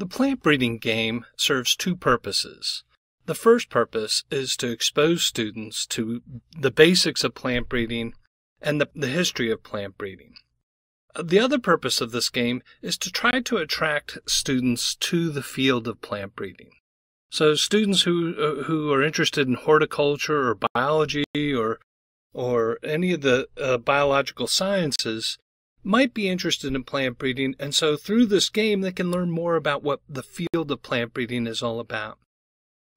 The plant breeding game serves two purposes. The first purpose is to expose students to the basics of plant breeding and the history of plant breeding. The other purpose of this game is to try to attract students to the field of plant breeding. So students who are interested in horticulture or biology or any of the biological sciences might be interested in plant breeding, and so through this game they can learn more about what the field of plant breeding is all about.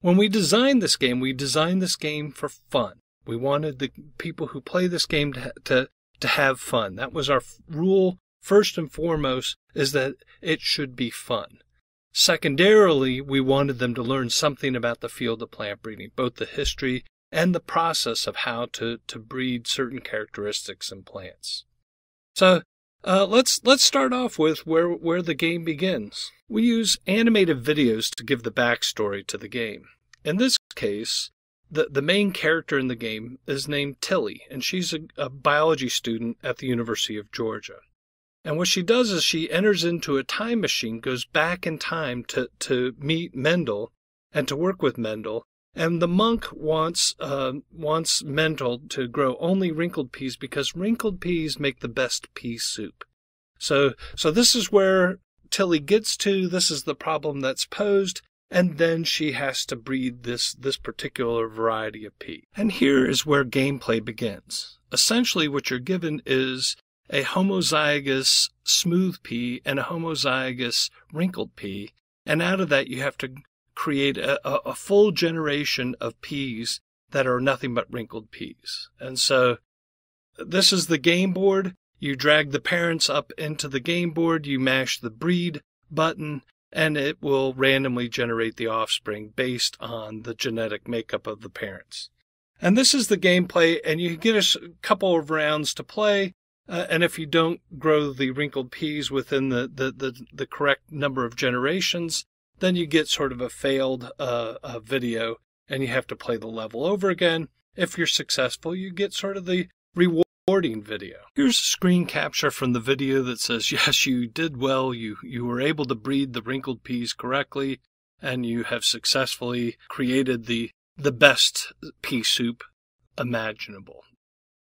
When we designed this game for fun. We wanted the people who play this game to have fun. That was our rule. First and foremost is that it should be fun. Secondarily, we wanted them to learn something about the field of plant breeding, both the history and the process of how to breed certain characteristics in plants. So let's start off with where the game begins. We use animated videos to give the backstory to the game. In this case, the main character in the game is named Tilly, and she's a biology student at the University of Georgia. And what she does is she enters into a time machine, goes back in time to meet Mendel and to work with Mendel. And the monk wants Mendel to grow only wrinkled peas because wrinkled peas make the best pea soup. So this is where Tilly gets to. This is the problem that's posed. And then she has to breed this particular variety of pea. And here is where gameplay begins. Essentially, what you're given is a homozygous smooth pea and a homozygous wrinkled pea. And out of that, you have to create a full generation of peas that are nothing but wrinkled peas. And so this is the game board. You drag the parents up into the game board. You mash the breed button, and it will randomly generate the offspring based on the genetic makeup of the parents. And this is the gameplay, and you get a couple of rounds to play. And if you don't grow the wrinkled peas within the correct number of generations, then you get sort of a failed video, and you have to play the level over again. If you're successful, you get sort of the rewarding video. Here's a screen capture from the video that says, yes, you did well. You were able to breed the wrinkled peas correctly, and you have successfully created the best pea soup imaginable.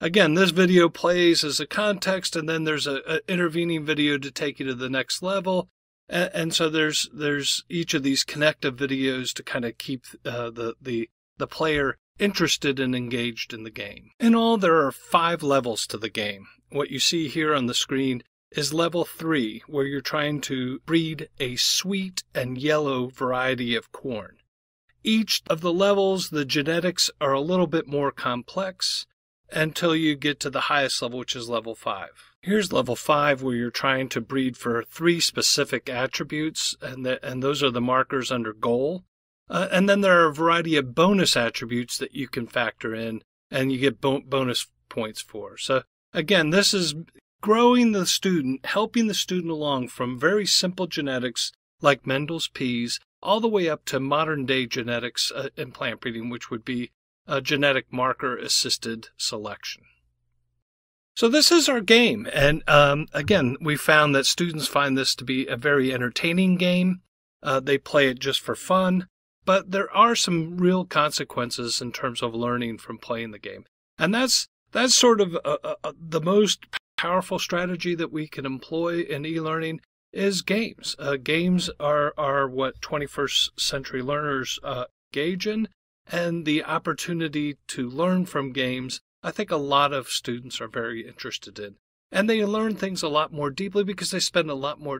Again, this video plays as a context, and then there's an intervening video to take you to the next level. And so there's each of these connective videos to kind of keep the player interested and engaged in the game. In all, there are 5 levels to the game. What you see here on the screen is level 3, where you're trying to breed a sweet and yellow variety of corn. Each of the levels, the genetics are a little bit more complex until you get to the highest level, which is level 5. Here's level 5, where you're trying to breed for 3 specific attributes, and those are the markers under goal. And then there are a variety of bonus attributes that you can factor in, and you get bonus points for. So again, this is growing the student, helping the student along from very simple genetics like Mendel's peas, all the way up to modern day genetics in plant breeding, which would be a genetic marker assisted selection. So this is our game. And again, we found that students find this to be a very entertaining game. They play it just for fun, but there are some real consequences in terms of learning from playing the game. And that's sort of the most powerful strategy that we can employ in e-learning is games. Games are what 21st century learners engage in, and the opportunity to learn from games, I think a lot of students are very interested in. And they learn things a lot more deeply because they spend a lot more